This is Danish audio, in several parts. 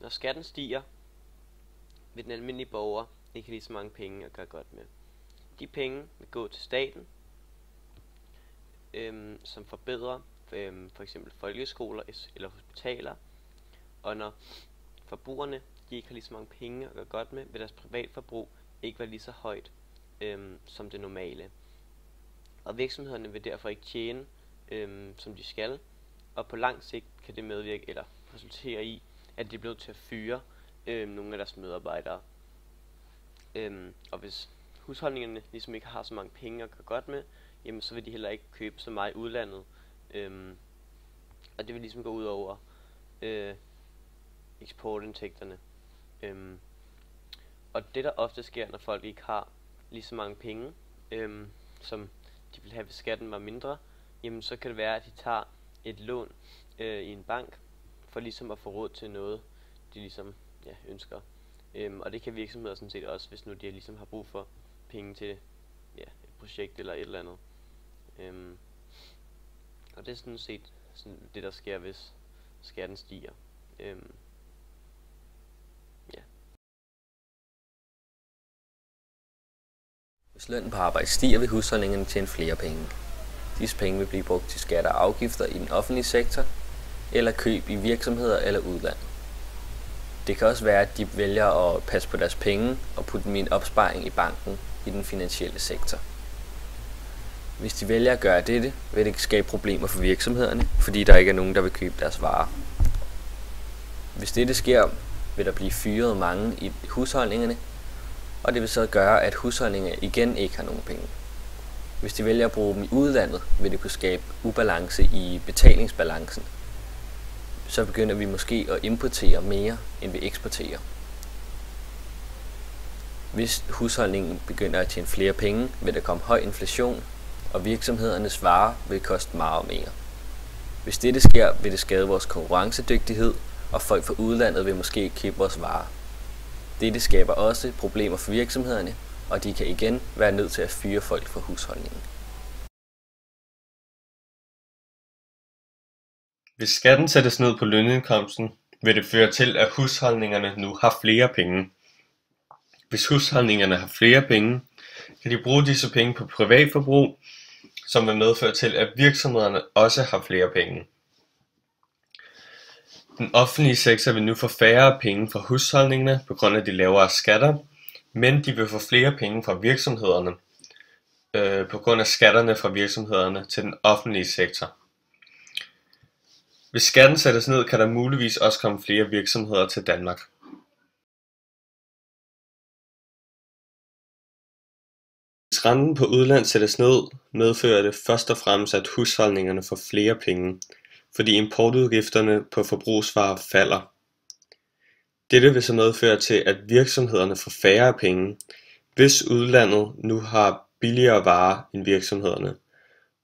Når skatten stiger, vil den almindelige borger ikke have lige så mange penge at gøre godt med. De penge vil gå til staten, som forbedrer for eksempel folkeskoler eller hospitaler. Og når forbrugerne ikke har lige så mange penge at gøre godt med, vil deres privatforbrug ikke være lige så højt som det normale. Og virksomhederne vil derfor ikke tjene som de skal, og på lang sigt kan det medvirke eller resultere i, at de bliver nødt til at fyre nogle af deres medarbejdere. Og hvis husholdningerne ligesom ikke har så mange penge at gøre godt med, jamen så vil de heller ikke købe så meget i udlandet. Og det vil ligesom gå ud over eksportindtægterne. Og det der ofte sker, når folk ikke har lige så mange penge, som de vil have, hvis skatten var mindre, jamen så kan det være, at de tager et lån i en bank, for ligesom at få råd til noget, de ligesom ønsker. Og det kan virksomheder sådan set også, hvis nu de ligesom har brug for penge til et projekt eller et eller andet. Og det er sådan set det, der sker, hvis skatten stiger. Hvis lønnen på arbejde stiger, vil husholdningerne tjene flere penge. Disse penge vil blive brugt til skatter og afgifter i den offentlige sektor, eller køb i virksomheder eller udland. Det kan også være, at de vælger at passe på deres penge og putte dem i en opsparing i banken i den finansielle sektor. Hvis de vælger at gøre dette, vil det skabe problemer for virksomhederne, fordi der ikke er nogen, der vil købe deres varer. Hvis dette sker, vil der blive fyret mange i husholdningerne, og det vil så gøre, at husholdningerne igen ikke har nogen penge. Hvis de vælger at bruge dem i udlandet, vil det kunne skabe ubalance i betalingsbalancen. Så begynder vi måske at importere mere, end vi eksporterer. Hvis husholdningen begynder at tjene flere penge, vil der komme høj inflation, og virksomhedernes varer vil koste meget mere. Hvis dette sker, vil det skade vores konkurrencedygtighed, og folk fra udlandet vil måske ikke købe vores varer. Dette skaber også problemer for virksomhederne, og de kan igen være nødt til at fyre folk fra husholdningen. Hvis skatten sættes ned på lønindkomsten, vil det føre til, at husholdningerne nu har flere penge. Hvis husholdningerne har flere penge, kan de bruge disse penge på privatforbrug, som vil medføre til, at virksomhederne også har flere penge. Den offentlige sektor vil nu få færre penge fra husholdningerne på grund af de lavere skatter, men de vil få flere penge fra virksomhederne på grund af skatterne fra virksomhederne til den offentlige sektor. Hvis skatten sættes ned, kan der muligvis også komme flere virksomheder til Danmark. Hvis renten på udland sættes ned, medfører det først og fremmest, at husholdningerne får flere penge, fordi importudgifterne på forbrugsvarer falder. Dette vil så medføre til, at virksomhederne får færre penge, hvis udlandet nu har billigere varer end virksomhederne,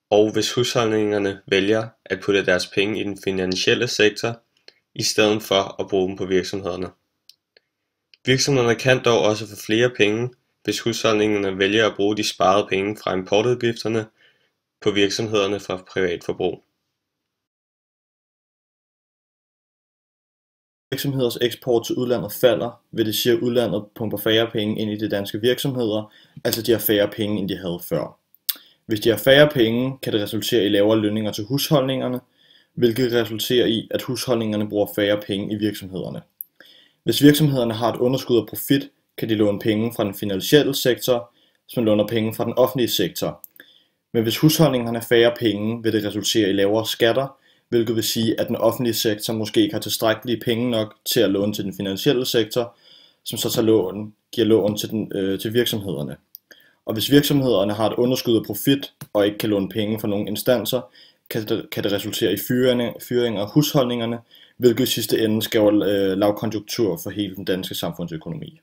og hvis husholdningerne vælger at putte deres penge i den finansielle sektor, i stedet for at bruge dem på virksomhederne. Virksomhederne kan dog også få flere penge, hvis husholdningerne vælger at bruge de sparede penge fra importudgifterne på virksomhederne fra privatforbrug. Virksomheders eksport til udlandet falder, vil det sige, at udlandet pumper færre penge ind i de danske virksomheder, altså de har færre penge, end de havde før. Hvis de har færre penge, kan det resultere i lavere lønninger til husholdningerne, hvilket resulterer i, at husholdningerne bruger færre penge i virksomhederne. Hvis virksomhederne har et underskud af profit, kan de låne penge fra den finansielle sektor, som låner penge fra den offentlige sektor. Men hvis husholdningerne har færre penge, vil det resultere i lavere skatter, hvilket vil sige, at den offentlige sektor måske ikke har tilstrækkelige penge nok til at låne til den finansielle sektor, som så giver lån til virksomhederne. Og hvis virksomhederne har et underskud af profit og ikke kan låne penge fra nogle instanser, kan det resultere i fyring af husholdningerne, hvilket i sidste ende skaber lavkonjunktur for hele den danske samfundsøkonomi.